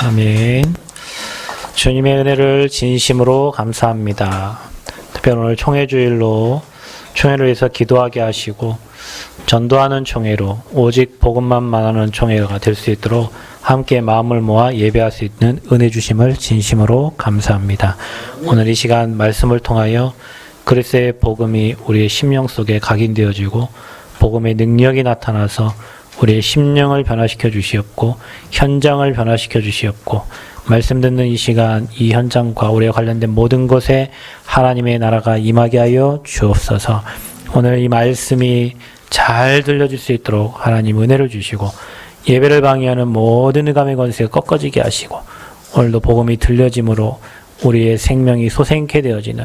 아멘. 주님의 은혜를 진심으로 감사합니다. 특별히 오늘 총회주일로 총회를 위해서 기도하게 하시고 전도하는 총회로 오직 복음만 말하는 총회가 될 수 있도록 함께 마음을 모아 예배할 수 있는 은혜 주심을 진심으로 감사합니다. 오늘 이 시간 말씀을 통하여 그리스도의 복음이 우리의 심령 속에 각인되어지고 복음의 능력이 나타나서 우리의 심령을 변화시켜 주시옵고 현장을 변화시켜 주시옵고 말씀 듣는 이 시간 이 현장과 우리와 관련된 모든 것에 하나님의 나라가 임하게 하여 주옵소서. 오늘 이 말씀이 잘 들려질 수 있도록 하나님 은혜를 주시고 예배를 방해하는 모든 흑암의 권세가 꺾어지게 하시고 오늘도 복음이 들려짐으로 우리의 생명이 소생케 되어지는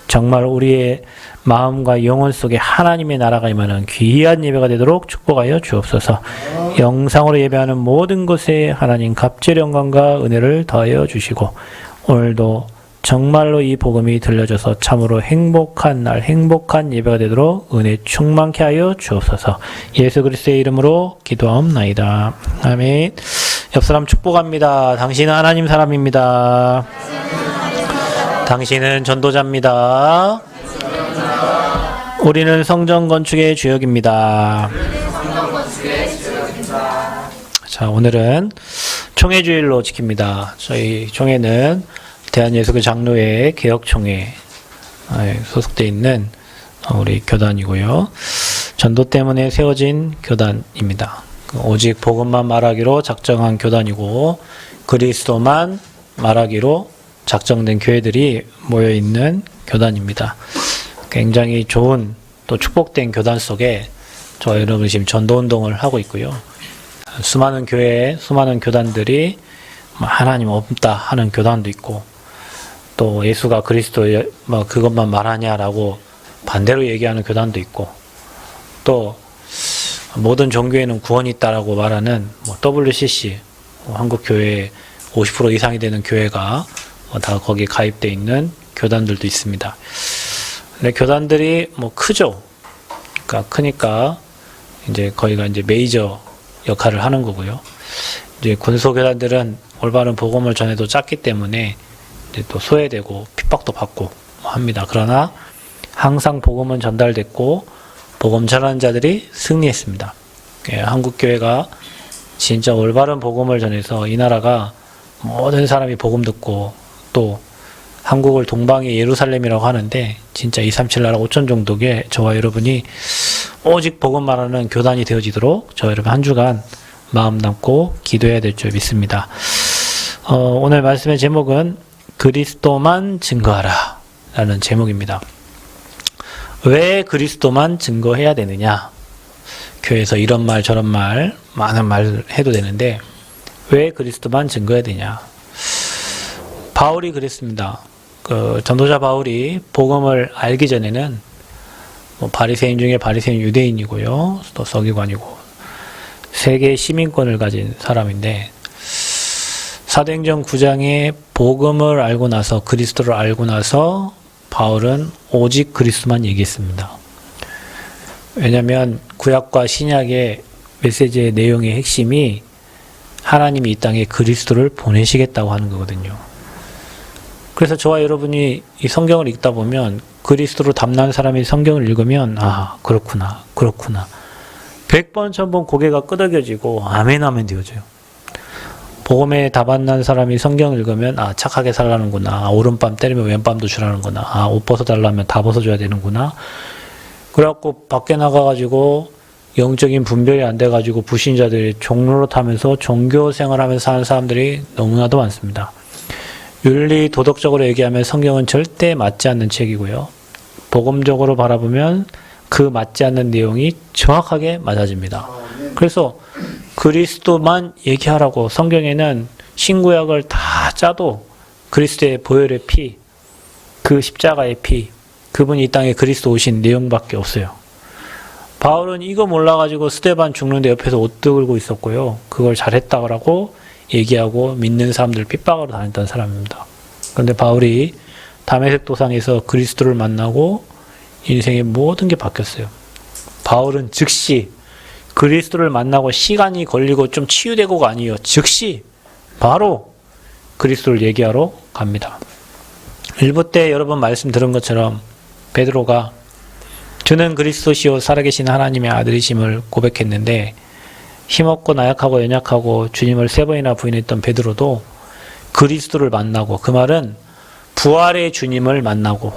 정말 우리의 마음과 영혼 속에 하나님의 나라가 임하는 귀한 예배가 되도록 축복하여 주옵소서. 영상으로 예배하는 모든 것에 하나님 갑절 영광과 은혜를 더하여 주시고 오늘도 정말로 이 복음이 들려져서 참으로 행복한 날, 행복한 예배가 되도록 은혜 충만케 하여 주옵소서. 예수 그리스도의 이름으로 기도하옵나이다. 아멘. 옆 사람 축복합니다. 당신은 하나님 사람입니다. 당신은 전도자입니다. 우리는 성전 건축의 주역입니다. 자, 오늘은 총회주일로 지킵니다. 저희 총회는 대한예수교 장로회 개혁총회에 소속되어 있는 우리 교단이고요. 전도 때문에 세워진 교단입니다. 오직 복음만 말하기로 작정한 교단이고 그리스도만 말하기로 작정된 교회들이 모여있는 교단입니다. 굉장히 좋은 또 축복된 교단 속에 저와 여러분이 지금 전도운동을 하고 있고요. 수많은 교회에 수많은 교단들이 하나님 없다 하는 교단도 있고 또 예수가 그리스도 그것만 말하냐라고 반대로 얘기하는 교단도 있고 또 모든 종교에는 구원이 있다라고 말하는 WCC 한국교회 50% 이상이 되는 교회가 다 거기에 가입되어 있는 교단들도 있습니다. 근데 교단들이 크죠. 그러니까 크니까 이제 거기가 이제 메이저 역할을 하는 거고요. 이제 군소교단들은 올바른 복음을 전해도 작기 때문에 이제 또 소외되고 핍박도 받고 합니다. 그러나 항상 복음은 전달됐고 복음 전하는 자들이 승리했습니다. 한국교회가 진짜 올바른 복음을 전해서 이 나라가 모든 사람이 복음 듣고 또 한국을 동방의 예루살렘이라고 하는데 진짜 237 나라 5천 종족의 저와 여러분이 오직 복음만 하는 교단이 되어지도록 저와 여러분 한 주간 마음 담고 기도해야 될 줄 믿습니다. 오늘 말씀의 제목은 그리스도만 증거하라 라는 제목입니다. 왜 그리스도만 증거해야 되느냐? 교회에서 이런 말 저런 말 많은 말 해도 되는데 왜 그리스도만 증거해야 되냐? 바울이 그랬습니다. 전도자 바울이 복음을 알기 전에는 바리새인 중에 바리새인 유대인이고요. 또 서기관이고 세계 시민권을 가진 사람인데 사도행전 9장에 복음을 알고 나서 그리스도를 알고 나서 바울은 오직 그리스도만 얘기했습니다. 왜냐하면 구약과 신약의 메시지의 내용의 핵심이 하나님이 이 땅에 그리스도를 보내시겠다고 하는 거거든요. 그래서 저와 여러분이 이 성경을 읽다 보면 그리스도로 담난 사람이 성경을 읽으면 그렇구나 100번 1000번 고개가 끄덕여지고 아멘 하면 되어져요. 복음에 답안 난 사람이 성경을 읽으면 착하게 살라는구나, 오른밤 때리면 왼밤도 주라는구나, 옷 벗어달라면 다 벗어줘야 되는구나. 그래갖고 밖에 나가가지고 영적인 분별이 안 돼가지고 불신자들이 종로로 타면서 종교생활하면서 사는 사람들이 너무나도 많습니다. 윤리 도덕적으로 얘기하면 성경은 절대 맞지 않는 책이고요. 복음적으로 바라보면 그 맞지 않는 내용이 정확하게 맞아집니다. 그래서 그리스도만 얘기하라고 성경에는 신구약을 다 짜도 그리스도의 보혈의 피, 그 십자가의 피, 그분이 이 땅에 그리스도 오신 내용밖에 없어요. 바울은 이거 몰라가지고 스데반 죽는데 옆에서 옷 들고 있었고요. 그걸 잘했다고 얘기하고 믿는 사람들 핍박으로 다녔던 사람입니다. 그런데 바울이 다메섹 도상에서 그리스도를 만나고 인생의 모든 게 바뀌었어요. 바울은 즉시 그리스도를 만나고 시간이 걸리고 좀 치유되고가 아니에요. 즉시 바로 그리스도를 얘기하러 갑니다. 1부 때 여러분 말씀 들은 것처럼 베드로가 주는 그리스도시요 살아계신 하나님의 아들이심을 고백했는데 힘없고 나약하고 연약하고 주님을 3번이나 부인했던 베드로도 그리스도를 만나고, 그 말은 부활의 주님을 만나고,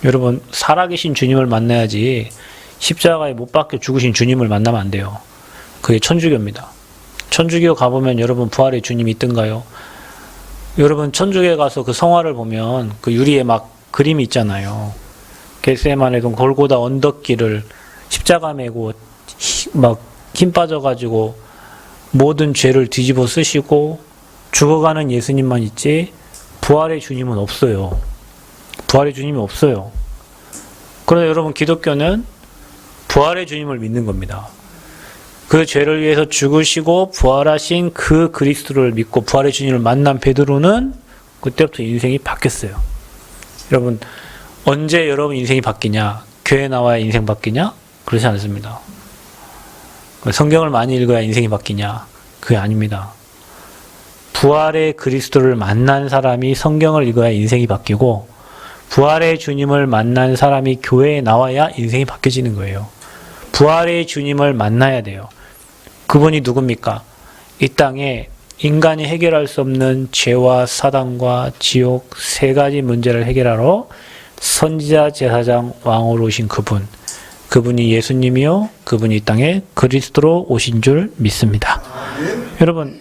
여러분 살아계신 주님을 만나야지 십자가에 못 박혀 죽으신 주님을 만나면 안 돼요. 그게 천주교입니다. 천주교 가보면 여러분 부활의 주님이 있던가요? 여러분 천주교에 가서 그 성화를 보면 그 유리에 막 그림이 있잖아요. 겟세마네 골고다 언덕길을 십자가 메고 막 힘 빠져가지고 모든 죄를 뒤집어 쓰시고 죽어가는 예수님만 있지 부활의 주님은 없어요. 부활의 주님이 없어요. 그래서 여러분 기독교는 부활의 주님을 믿는 겁니다. 그 죄를 위해서 죽으시고 부활하신 그 그리스도를 믿고 부활의 주님을 만난 베드로는 그때부터 인생이 바뀌었어요. 여러분 언제 여러분 인생이 바뀌냐? 교회 나와야 인생 바뀌냐? 그렇지 않습니다. 성경을 많이 읽어야 인생이 바뀌냐? 그게 아닙니다. 부활의 그리스도를 만난 사람이 성경을 읽어야 인생이 바뀌고 부활의 주님을 만난 사람이 교회에 나와야 인생이 바뀌어지는 거예요. 부활의 주님을 만나야 돼요. 그분이 누굽니까? 이 땅에 인간이 해결할 수 없는 죄와 사단과 지옥 3가지 문제를 해결하러 선지자, 제사장, 왕으로 오신 그분, 그분이 예수님이요, 그분이 이 땅에 그리스도로 오신 줄 믿습니다. 여러분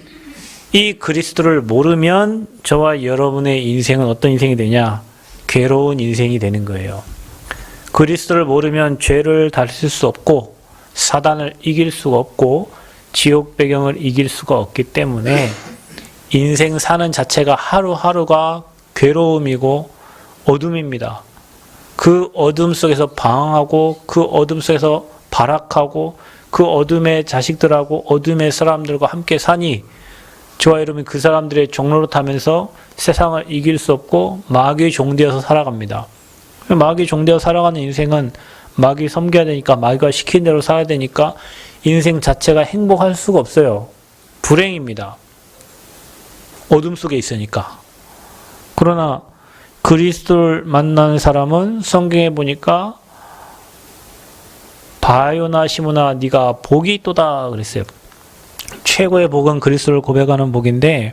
이 그리스도를 모르면 저와 여러분의 인생은 어떤 인생이 되냐? 괴로운 인생이 되는 거예요. 그리스도를 모르면 죄를 다스릴 수 없고 사단을 이길 수가 없고 지옥 배경을 이길 수가 없기 때문에 인생 사는 자체가 하루하루가 괴로움이고 어둠입니다. 그 어둠 속에서 방황하고 그 어둠 속에서 발악하고 그 어둠의 자식들하고 어둠의 사람들과 함께 사니 저와 여러분이 그 사람들의 종로로 타면서 세상을 이길 수 없고 마귀의 종되어서 살아갑니다. 마귀의 종되어 살아가는 인생은 마귀 섬겨야 되니까 마귀가 시킨 대로 살아야 되니까 인생 자체가 행복할 수가 없어요. 불행입니다. 어둠 속에 있으니까. 그러나 그리스도를 만나는 사람은 성경에 보니까 바요나 시므나 네가 복이 있도다 그랬어요. 최고의 복은 그리스도를 고백하는 복인데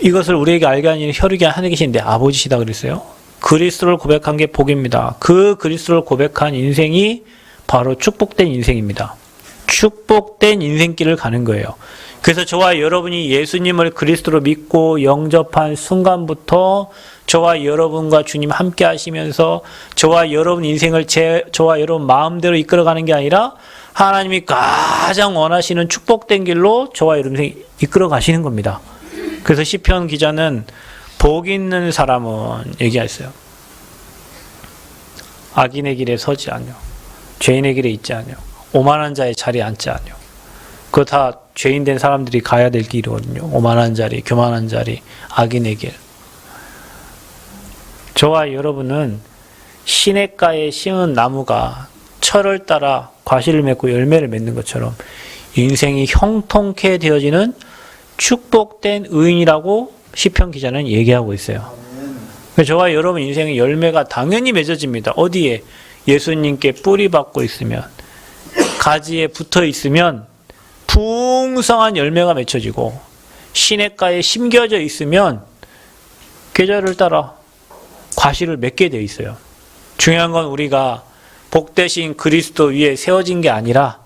이것을 우리에게 알게 하는 혈육이 하늘에 계신데 아버지시다 그랬어요. 그리스도를 고백한 게 복입니다. 그 그리스도를 고백한 인생이 바로 축복된 인생입니다. 축복된 인생길을 가는 거예요. 그래서 저와 여러분이 예수님을 그리스도로 믿고 영접한 순간부터 저와 여러분과 주님 함께 하시면서 저와 여러분 인생을 저와 여러분 마음대로 이끌어가는 게 아니라 하나님이 가장 원하시는 축복된 길로 저와 여러분 인생 이끌어 가시는 겁니다. 그래서 시편 기자는 복 있는 사람은 얘기했어요. 악인의 길에 서지 않으며 죄인의 길에 있지 않으며 오만한 자의 자리에 앉지 않으며 그거 다 죄인된 사람들이 가야 될 길이거든요. 오만한 자리, 교만한 자리, 악인의 길. 저와 여러분은 시냇가에 심은 나무가 철을 따라 과실을 맺고 열매를 맺는 것처럼 인생이 형통케 되어지는 축복된 의인이라고 시편 기자는 얘기하고 있어요. 저와 여러분 인생의 열매가 당연히 맺어집니다. 어디에? 예수님께 뿌리 받고 있으면, 가지에 붙어 있으면 풍성한 열매가 맺혀지고 시냇가에 심겨져 있으면 계절을 따라 과실을 맺게 되어 있어요. 중요한 건 우리가 복되신 그리스도 위에 세워진 게 아니라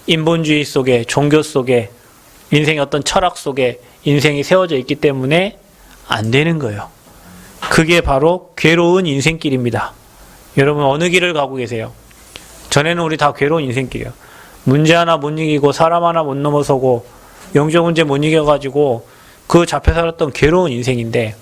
인본주의 속에, 종교 속에, 인생의 어떤 철학 속에 인생이 세워져 있기 때문에 안 되는 거예요. 그게 바로 괴로운 인생길입니다. 여러분 어느 길을 가고 계세요? 전에는 우리 다 괴로운 인생길이에요. 문제 하나 못 이기고 사람 하나 못 넘어서고 영적 문제 못 이겨가지고 그 잡혀 살았던 괴로운 인생인데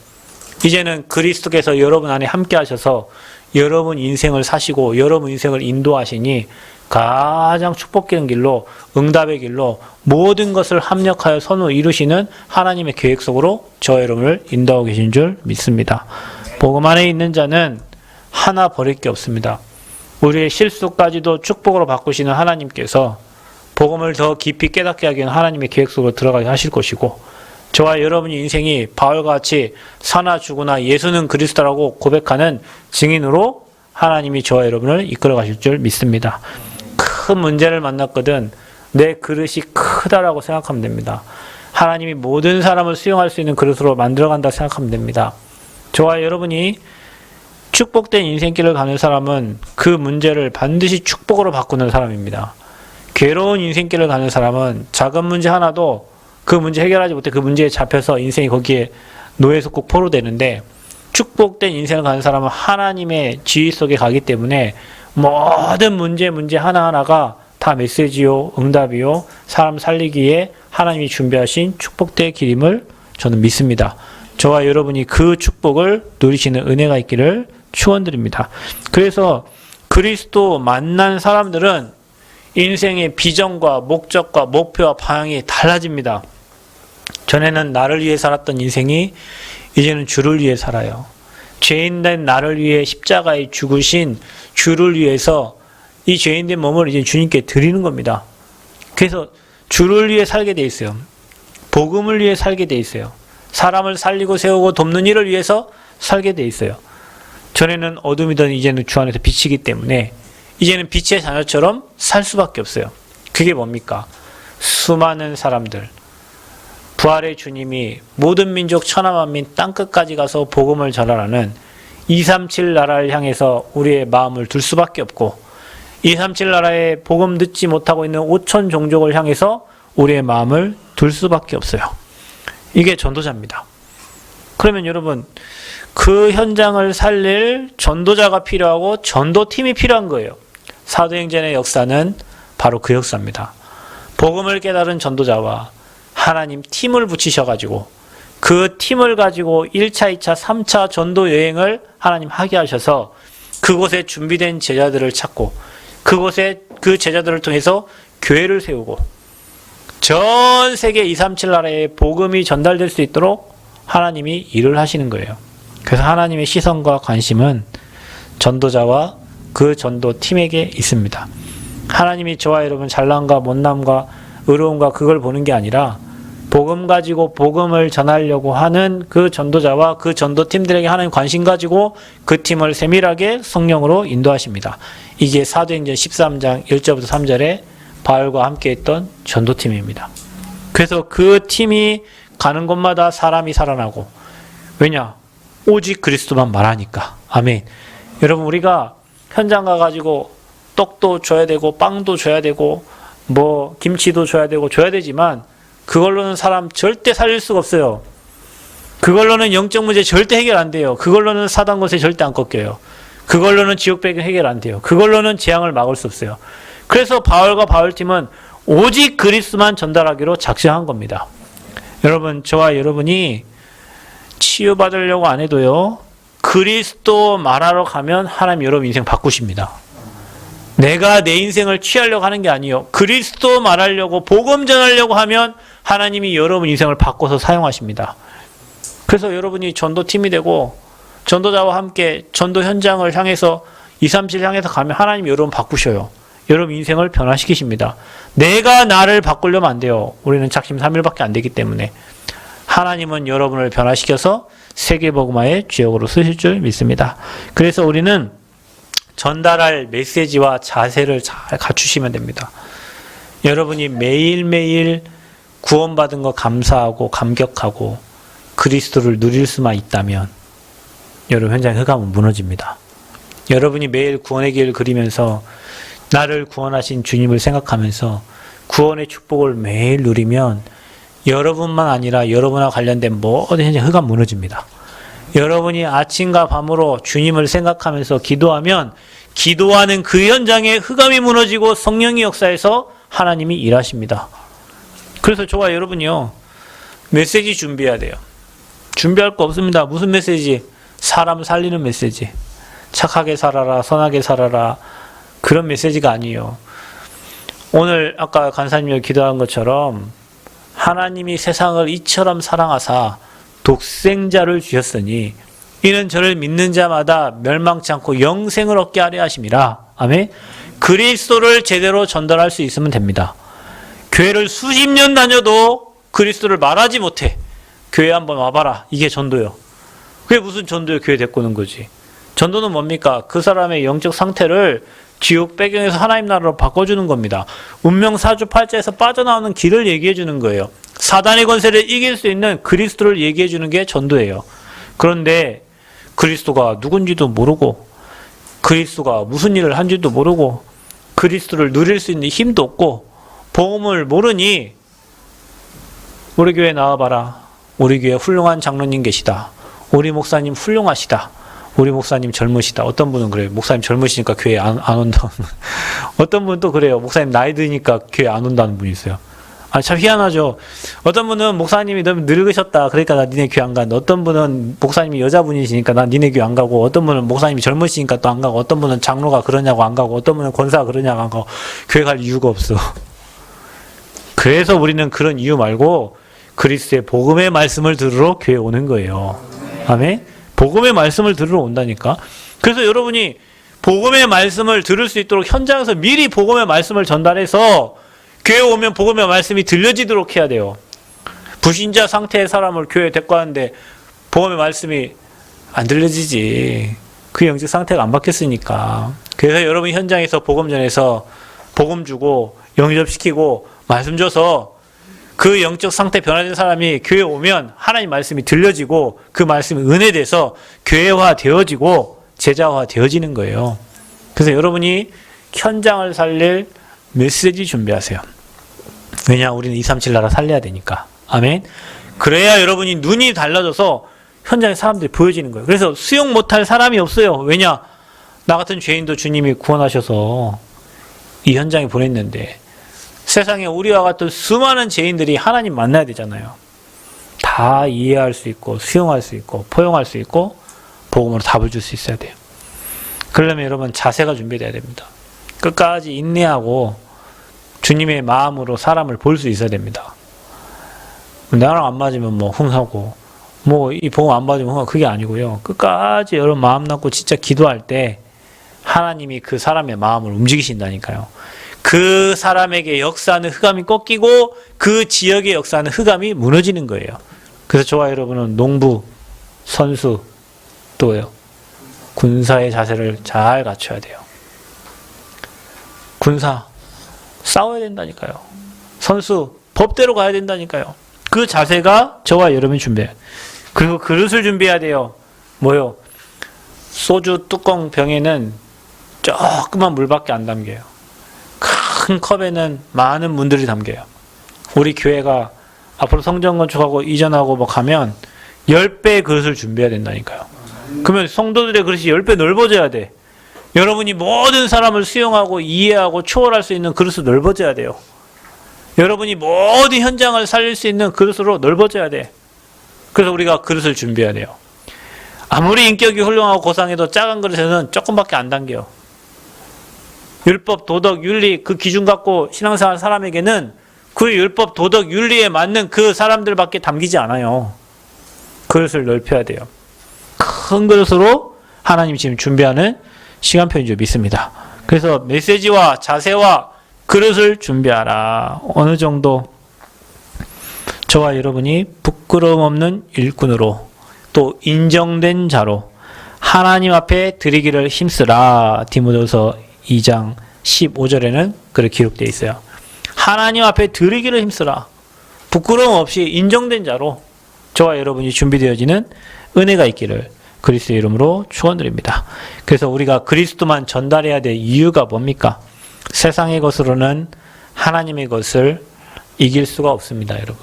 이제는 그리스도께서 여러분 안에 함께 하셔서 여러분 인생을 사시고 여러분 인생을 인도하시니 가장 축복되는 길로 응답의 길로 모든 것을 합력하여 선을 이루시는 하나님의 계획 속으로 저 여러분을 인도하고 계신 줄 믿습니다. 복음 안에 있는 자는 하나 버릴 게 없습니다. 우리의 실수까지도 축복으로 바꾸시는 하나님께서 복음을 더 깊이 깨닫게 하기 위한 하나님의 계획 속으로 들어가게 하실 것이고 저와 여러분의 인생이 바울과 같이 사나 죽으나 예수는 그리스도라고 고백하는 증인으로 하나님이 저와 여러분을 이끌어 가실 줄 믿습니다. 큰 문제를 만났거든 내 그릇이 크다라고 생각하면 됩니다. 하나님이 모든 사람을 수용할 수 있는 그릇으로 만들어간다 생각하면 됩니다. 저와 여러분이 축복된 인생길을 가는 사람은 그 문제를 반드시 축복으로 바꾸는 사람입니다. 괴로운 인생길을 가는 사람은 작은 문제 하나도 그 문제 해결하지 못해 그 문제에 잡혀서 인생이 거기에 노예에서 꼭 포로되는데, 축복된 인생을 가는 사람은 하나님의 지휘 속에 가기 때문에 모든 문제 하나하나가 다 메시지요, 응답이요, 사람 살리기에 하나님이 준비하신 축복된 길임을 저는 믿습니다. 저와 여러분이 그 축복을 누리시는 은혜가 있기를 축원드립니다. 그래서 그리스도 만난 사람들은 인생의 비전과 목적과 목표와 방향이 달라집니다. 전에는 나를 위해 살았던 인생이 이제는 주를 위해 살아요. 죄인된 나를 위해 십자가에 죽으신 주를 위해서 이 죄인된 몸을 이제 주님께 드리는 겁니다. 그래서 주를 위해 살게 돼 있어요. 복음을 위해 살게 돼 있어요. 사람을 살리고 세우고 돕는 일을 위해서 살게 돼 있어요. 전에는 어둠이던 이제는 주 안에서 빛이기 때문에 이제는 빛의 자녀처럼 살 수밖에 없어요. 그게 뭡니까? 수많은 사람들, 부활의 주님이 모든 민족 천하만민 땅끝까지 가서 복음을 전하라는 237 나라를 향해서 우리의 마음을 둘 수밖에 없고, 237 나라에 복음 듣지 못하고 있는 5천 종족을 향해서 우리의 마음을 둘 수밖에 없어요. 이게 전도자입니다. 그러면 여러분, 그 현장을 살릴 전도자가 필요하고 전도팀이 필요한 거예요. 사도행전의 역사는 바로 그 역사입니다. 복음을 깨달은 전도자와 하나님 팀을 붙이셔가지고 그 팀을 가지고 1차, 2차, 3차 전도 여행을 하나님 하게 하셔서 그곳에 준비된 제자들을 찾고 그곳에 그 제자들을 통해서 교회를 세우고 전 세계 237 나라에 복음이 전달될 수 있도록 하나님이 일을 하시는 거예요. 그래서 하나님의 시선과 관심은 전도자와 그 전도팀에게 있습니다. 하나님이 저와 여러분 잘남과 못남과 의로움과 그걸 보는 게 아니라 복음 가지고 복음을 전하려고 하는 그 전도자와 그 전도팀들에게 하나님 관심 가지고 그 팀을 세밀하게 성령으로 인도하십니다. 이게 사도행전 13장 1절부터 3절에 바울과 함께 했던 전도팀입니다. 그래서 그 팀이 가는 곳마다 사람이 살아나고, 왜냐? 오직 그리스도만 말하니까. 아멘. 여러분, 우리가 현장 가가지고 떡도 줘야 되고 빵도 줘야 되고 뭐 김치도 줘야 되고 줘야 되지만 그걸로는 사람 절대 살릴 수가 없어요. 그걸로는 영적 문제 절대 해결 안 돼요. 그걸로는 사단 권세 절대 안 꺾여요. 그걸로는 지옥 배경 해결 안 돼요. 그걸로는 재앙을 막을 수 없어요. 그래서 바울과 바울팀은 오직 그리스도만 전달하기로 작정한 겁니다. 여러분, 저와 여러분이 치유받으려고 안 해도요, 그리스도 말하러 가면 하나님 여러분 인생 바꾸십니다. 내가 내 인생을 취하려고 하는 게 아니에요. 그리스도 말하려고 복음 전하려고 하면 하나님이 여러분 인생을 바꿔서 사용하십니다. 그래서 여러분이 전도팀이 되고 전도자와 함께 전도 현장을 향해서 237 향해서 가면 하나님 여러분 바꾸셔요. 여러분 인생을 변화시키십니다. 내가 나를 바꾸려면 안 돼요. 우리는 작심 3일밖에 안 되기 때문에. 하나님은 여러분을 변화시켜서 세계복음화의 주역으로 쓰실 줄 믿습니다. 그래서 우리는 전달할 메시지와 자세를 잘 갖추시면 됩니다. 여러분이 매일매일 구원받은 거 감사하고 감격하고 그리스도를 누릴 수만 있다면 여러분 현장의 흑암은 무너집니다. 여러분이 매일 구원의 길을 그리면서 나를 구원하신 주님을 생각하면서 구원의 축복을 매일 누리면 여러분만 아니라 여러분과 관련된 모든 현장 흑암 무너집니다. 여러분이 아침과 밤으로 주님을 생각하면서 기도하면 기도하는 그 현장에 흑암이 무너지고 성령의 역사에서 하나님이 일하십니다. 그래서 저와 여러분이요, 메시지 준비해야 돼요. 준비할 거 없습니다. 무슨 메시지? 사람 살리는 메시지. 착하게 살아라, 선하게 살아라, 그런 메시지가 아니에요. 오늘 아까 간사님이 기도한 것처럼 하나님이 세상을 이처럼 사랑하사 독생자를 주셨으니 이는 저를 믿는 자마다 멸망치 않고 영생을 얻게 하려 하심이라. 아멘. 그리스도를 제대로 전달할 수 있으면 됩니다. 교회를 수십 년 다녀도 그리스도를 말하지 못해. 교회 한번 와봐라. 이게 전도요. 그게 무슨 전도요? 교회 데리고 오는 거지. 전도는 뭡니까? 그 사람의 영적 상태를 지옥 배경에서 하나님 나라로 바꿔주는 겁니다. 운명 사주팔자에서 빠져나오는 길을 얘기해 주는 거예요. 사단의 권세를 이길 수 있는 그리스도를 얘기해 주는 게 전도예요. 그런데 그리스도가 누군지도 모르고 그리스도가 무슨 일을 한지도 모르고 그리스도를 누릴 수 있는 힘도 없고 복음을 모르니 우리 교회 나와봐라. 우리 교회 훌륭한 장로님 계시다. 우리 목사님 훌륭하시다. 우리 목사님 젊으시다. 어떤 분은 그래요. 목사님 젊으시니까 교회 안 온다. 어떤 분은 또 그래요. 목사님 나이 드니까 교회 안 온다는 분이 있어요. 아, 참 희한하죠. 어떤 분은 목사님이 너무 늙으셨다. 그러니까 나 니네 교회 안 간다. 어떤 분은 목사님이 여자분이시니까 나 니네 교회 안 가고, 어떤 분은 목사님이 젊으시니까 또 안 가고, 어떤 분은 장로가 그러냐고 안 가고, 어떤 분은 권사가 그러냐고 안 가고, 교회 갈 이유가 없어. 그래서 우리는 그런 이유 말고 그리스도의 복음의 말씀을 들으러 교회 오는 거예요. 아멘? 복음의 말씀을 들으러 온다니까. 그래서 여러분이 복음의 말씀을 들을 수 있도록 현장에서 미리 복음의 말씀을 전달해서 교회 오면 복음의 말씀이 들려지도록 해야 돼요. 불신자 상태의 사람을 교회에 데리고 왔는데 복음의 말씀이 안 들려지지. 그 영적 상태가 안 바뀌었으니까. 그래서 여러분 현장에서 복음 전해서 복음 주고 영접시키고 말씀 줘서 그 영적 상태 변화된 사람이 교회에 오면 하나님 말씀이 들려지고 그 말씀이 은혜돼서 교회화 되어지고 제자화 되어지는 거예요. 그래서 여러분이 현장을 살릴 메시지 준비하세요. 왜냐? 우리는 237 나라 살려야 되니까. 아멘. 그래야 여러분이 눈이 달라져서 현장에 사람들이 보여지는 거예요. 그래서 수용 못할 사람이 없어요. 왜냐? 나 같은 죄인도 주님이 구원하셔서 이 현장에 보냈는데 세상에 우리와 같은 수많은 죄인들이 하나님 만나야 되잖아요. 다 이해할 수 있고 수용할 수 있고 포용할 수 있고 복음으로 답을 줄 수 있어야 돼요. 그러려면 여러분 자세가 준비돼야 됩니다. 끝까지 인내하고 주님의 마음으로 사람을 볼 수 있어야 됩니다. 나랑 안 맞으면 뭐 흥하고 뭐 이 복음 안 맞으면 흥하고 그게 아니고요. 끝까지 여러분 마음 놓고 진짜 기도할 때 하나님이 그 사람의 마음을 움직이신다니까요. 그 사람에게 역사하는 흑암이 꺾이고 그 지역의 역사하는 흑암이 무너지는 거예요. 그래서 저와 여러분은 농부, 선수, 또요 군사의 자세를 잘 갖춰야 돼요. 군사 싸워야 된다니까요. 선수 법대로 가야 된다니까요. 그 자세가 저와 여러분이 준비해요. 그리고 그릇을 준비해야 돼요. 뭐요? 소주 뚜껑 병에는 조그만 물밖에 안 담겨요. 큰 컵에는 많은 문들이 담겨요. 우리 교회가 앞으로 성전 건축하고 이전하고 뭐 가면 10배의 그릇을 준비해야 된다니까요. 그러면 성도들의 그릇이 10배 넓어져야 돼. 여러분이 모든 사람을 수용하고 이해하고 초월할 수 있는 그릇으로 넓어져야 돼요. 여러분이 모든 현장을 살릴 수 있는 그릇으로 넓어져야 돼. 그래서 우리가 그릇을 준비해야 돼요. 아무리 인격이 훌륭하고 고상해도 작은 그릇에는 조금밖에 안 담겨요. 율법, 도덕, 윤리 그 기준 갖고 신앙생활 사람에게는 그 율법, 도덕, 윤리에 맞는 그 사람들밖에 담기지 않아요. 그릇을 넓혀야 돼요. 큰 그릇으로 하나님이 지금 준비하는 시간표인 줄 믿습니다. 그래서 메시지와 자세와 그릇을 준비하라. 어느 정도 저와 여러분이 부끄러움 없는 일꾼으로 또 인정된 자로 하나님 앞에 드리기를 힘쓰라. 디모데후서 2장 15절에는 그렇게 기록되어 있어요. 하나님 앞에 드리기를 힘쓰라. 부끄러움 없이 인정된 자로 저와 여러분이 준비되어지는 은혜가 있기를 그리스도의 이름으로 축원드립니다. 그래서 우리가 그리스도만 전달해야 될 이유가 뭡니까? 세상의 것으로는 하나님의 것을 이길 수가 없습니다, 여러분.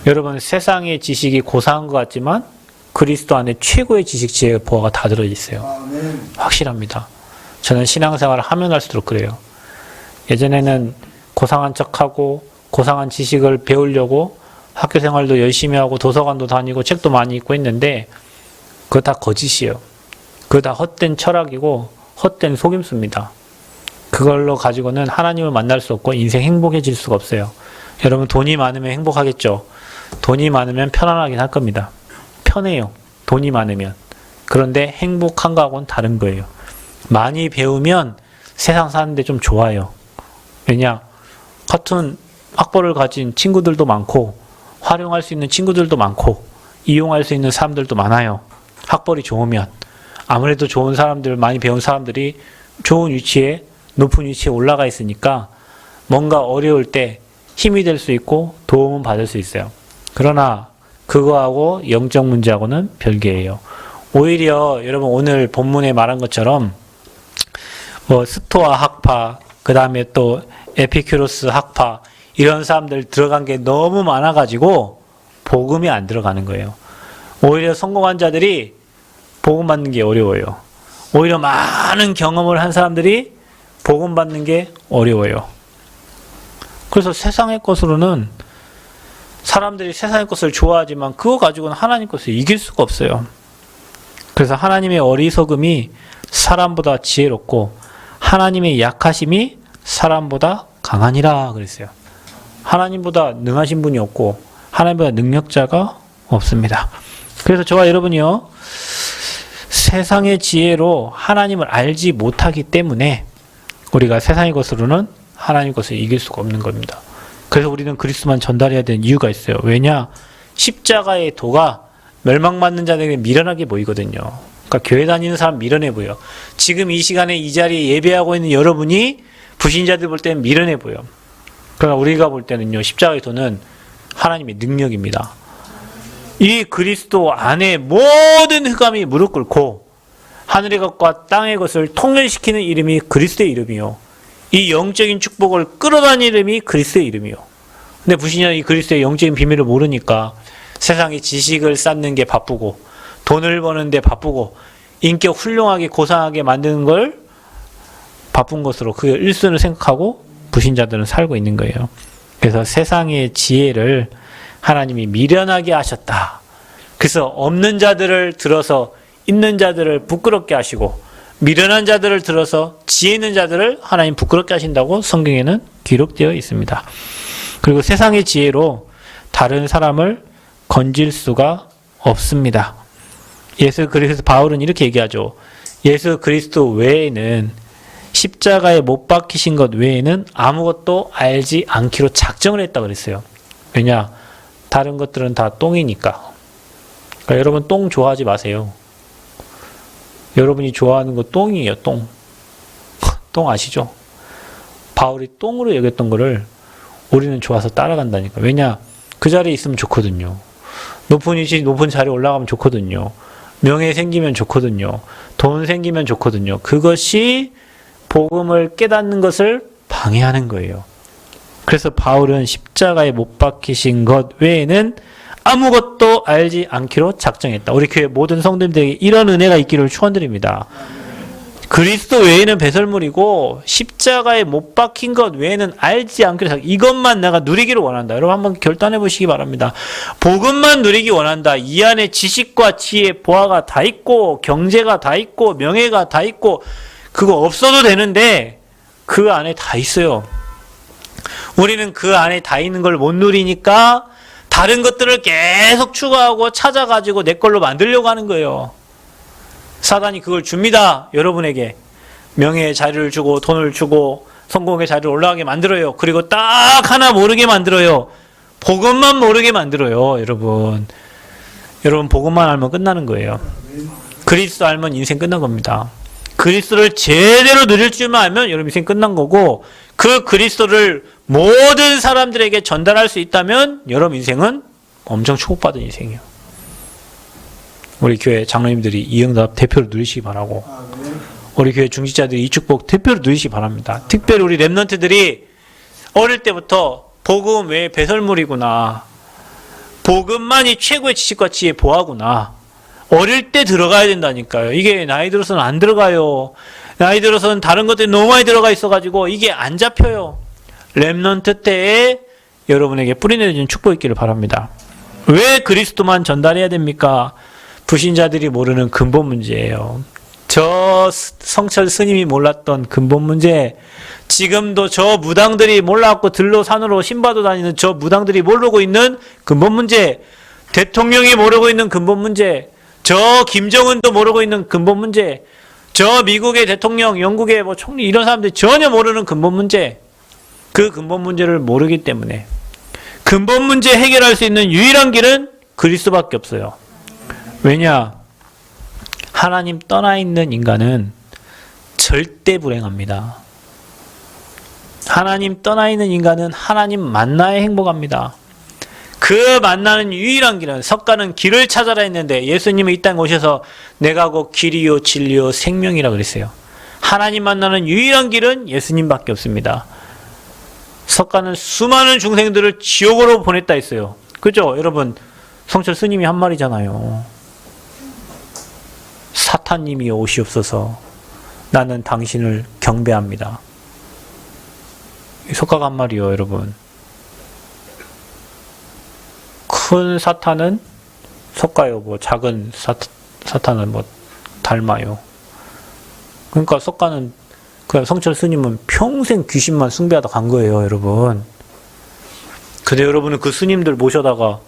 여러분, 세상의 지식이 고사한 것 같지만 그리스도 안에 최고의 지식, 지혜, 보화가 다 들어있어요. 확실합니다. 저는 신앙생활을 하면 할수록 그래요. 예전에는 고상한 척하고 고상한 지식을 배우려고 학교 생활도 열심히 하고 도서관도 다니고 책도 많이 읽고 했는데 그거 다 거짓이에요. 그거 다 헛된 철학이고 헛된 속임수입니다. 그걸로 가지고는 하나님을 만날 수 없고 인생 행복해질 수가 없어요. 여러분 돈이 많으면 행복하겠죠. 돈이 많으면 편안하긴 할 겁니다. 편해요. 돈이 많으면. 그런데 행복한 거하고는 다른 거예요. 많이 배우면 세상 사는데 좀 좋아요. 왜냐? 같은 학벌을 가진 친구들도 많고 활용할 수 있는 친구들도 많고 이용할 수 있는 사람들도 많아요. 학벌이 좋으면 아무래도 좋은 사람들, 많이 배운 사람들이 좋은 위치에, 높은 위치에 올라가 있으니까 뭔가 어려울 때 힘이 될 수 있고 도움은 받을 수 있어요. 그러나 그거하고 영적 문제하고는 별개예요. 오히려 여러분 오늘 본문에 말한 것처럼 뭐 스토아 학파, 그 다음에 또 에피큐로스 학파, 이런 사람들 들어간 게 너무 많아가지고 복음이 안 들어가는 거예요. 오히려 성공한 자들이 복음 받는 게 어려워요. 오히려 많은 경험을 한 사람들이 복음 받는 게 어려워요. 그래서 세상의 것으로는 사람들이 세상의 것을 좋아하지만 그거 가지고는 하나님 것을 이길 수가 없어요. 그래서 하나님의 어리석음이 사람보다 지혜롭고 하나님의 약하심이 사람보다 강하니라 그랬어요. 하나님보다 능하신 분이 없고 하나님보다 능력자가 없습니다. 그래서 저와 여러분이요, 세상의 지혜로 하나님을 알지 못하기 때문에 우리가 세상의 것으로는 하나님 것을 이길 수가 없는 겁니다. 그래서 우리는 그리스도만 전달해야 되는 이유가 있어요. 왜냐? 십자가의 도가 멸망받는 자들에게 미련하게 보이거든요. 그러니까 교회 다니는 사람 미련해 보여. 지금 이 시간에 이 자리에 예배하고 있는 여러분이 불신자들 볼 때는 미련해 보여. 그러나 우리가 볼 때는요, 십자가의 도는 하나님의 능력입니다. 이 그리스도 안에 모든 흑암이 무릎 꿇고 하늘의 것과 땅의 것을 통일시키는 이름이 그리스도의 이름이요, 이 영적인 축복을 끌어다니는 이름이 그리스도의 이름이요. 근데 불신자는 이 그리스도의 영적인 비밀을 모르니까 세상에 지식을 쌓는 게 바쁘고 돈을 버는 데 바쁘고 인격 훌륭하게 고상하게 만드는 걸 바쁜 것으로 그 일순을 생각하고 불신자들은 살고 있는 거예요. 그래서 세상의 지혜를 하나님이 미련하게 하셨다. 그래서 없는 자들을 들어서 있는 자들을 부끄럽게 하시고 미련한 자들을 들어서 지혜 있는 자들을 하나님 부끄럽게 하신다고 성경에는 기록되어 있습니다. 그리고 세상의 지혜로 다른 사람을 건질 수가 없습니다. 그래서 바울은 이렇게 얘기하죠. 예수 그리스도 외에는, 십자가에 못 박히신 것 외에는 아무것도 알지 않기로 작정을 했다 그랬어요. 왜냐? 다른 것들은 다 똥이니까. 그러니까 여러분 똥 좋아하지 마세요. 여러분이 좋아하는 거 똥이에요, 똥. 똥 아시죠? 바울이 똥으로 여겼던 거를 우리는 좋아서 따라간다니까. 왜냐? 그 자리에 있으면 좋거든요. 높은 위치, 높은 자리에 올라가면 좋거든요. 명예 생기면 좋거든요. 돈 생기면 좋거든요. 그것이 복음을 깨닫는 것을 방해하는 거예요. 그래서 바울은 십자가에 못 박히신 것 외에는 아무것도 알지 않기로 작정했다. 우리 교회 모든 성도님들에게 이런 은혜가 있기를 축원드립니다. 그리스도 외에는 배설물이고 십자가에 못 박힌 것 외에는 알지 않기로, 이것만 내가 누리기를 원한다. 여러분 한번 결단해 보시기 바랍니다. 복음만 누리기 원한다. 이 안에 지식과 지혜, 보아가 다 있고 경제가 다 있고 명예가 다 있고 그거 없어도 되는데 그 안에 다 있어요. 우리는 그 안에 다 있는 걸 못 누리니까 다른 것들을 계속 추구하고 찾아가지고 내 걸로 만들려고 하는 거예요. 사단이 그걸 줍니다. 여러분에게 명예의 자리를 주고 돈을 주고 성공의 자리를 올라가게 만들어요. 그리고 딱 하나 모르게 만들어요. 복음만 모르게 만들어요. 여러분 복음만 알면 끝나는 거예요. 그리스도 알면 인생 끝난 겁니다. 그리스도를 제대로 누릴 줄만 알면 여러분 인생 끝난 거고, 그 그리스도를 모든 사람들에게 전달할 수 있다면 여러분 인생은 엄청 축복받은 인생이에요. 우리 교회 장로님들이 이 응답 대표로 누리시기 바라고, 우리 교회 중직자들이 이 축복 대표로 누리시기 바랍니다. 특별히 우리 랩런트들이 어릴 때부터 복음 외에 배설물이구나, 복음만이 최고의 지식과 지혜 보아구나, 어릴 때 들어가야 된다니까요. 이게 나이 들어서는 안 들어가요. 나이 들어서는 다른 것들이 너무 많이 들어가 있어가지고 이게 안 잡혀요. 랩런트 때에 여러분에게 뿌리내리는 축복이 있기를 바랍니다. 왜 그리스도만 전달해야 됩니까? 불신자들이 모르는 근본 문제예요. 저 성철 스님이 몰랐던 근본 문제, 지금도 저 무당들이 몰라갖고 들로 산으로 신바도 다니는 저 무당들이 모르고 있는 근본 문제, 대통령이 모르고 있는 근본 문제, 저 김정은도 모르고 있는 근본 문제, 저 미국의 대통령, 영국의 뭐 총리 이런 사람들이 전혀 모르는 근본 문제, 그 근본 문제를 모르기 때문에, 근본 문제 해결할 수 있는 유일한 길은 그리스도밖에 없어요. 왜냐? 하나님 떠나 있는 인간은 절대 불행합니다. 하나님 떠나 있는 인간은 하나님 만나야 행복합니다. 그 만나는 유일한 길은, 석가는 길을 찾아라 했는데 예수님은 이 땅에 오셔서 내가 곧 길이요 진리요 생명이라 그랬어요. 하나님 만나는 유일한 길은 예수님밖에 없습니다. 석가는 수많은 중생들을 지옥으로 보냈다 했어요. 그죠? 여러분, 성철 스님이 한 말이잖아요. 사탄님이 오시옵소서, 나는 당신을 경배합니다. 석가가 한 말이요, 여러분. 큰 사탄은 석가요, 뭐 작은 사탄은 뭐 닮아요. 그러니까 석가는, 그냥 성철 스님은 평생 귀신만 숭배하다 간 거예요, 여러분. 근데 여러분은 그 스님들 모셔다가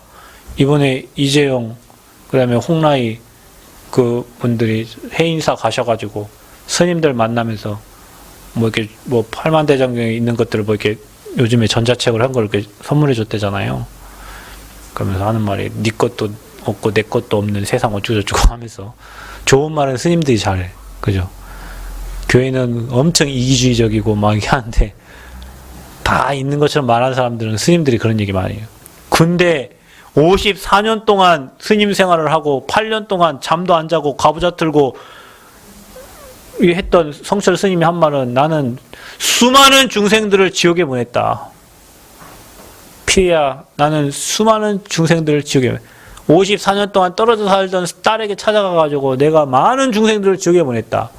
이번에 이재영, 그 다음에 홍라이 그 분들이 해인사 가셔가지고 스님들 만나면서 뭐 이렇게 뭐 팔만대장경에 있는 것들을 뭐 이렇게 요즘에 전자책을 한 걸 이렇게 선물해 줬대잖아요. 그러면서 하는 말이 네 것도 없고 내 것도 없는 세상 어쩌고저쩌고 하면서 좋은 말은 스님들이 잘해. 그죠? 교회는 엄청 이기주의적이고 막 이렇게 하는데 다 있는 것처럼 말하는 사람들은 스님들이 그런 얘기 많이 해요. 근데 54년 동안 스님 생활을 하고 8년 동안 잠도 안 자고 가부좌 틀고 했던 성철 스님이 한 말은 나는 수많은 중생들을 지옥에 보냈다. 피해야 나는 수많은 중생들을 지옥에 54년 동안 떨어져 살던 딸에게 찾아가가지고 내가 많은 중생들을 지옥에 보냈다.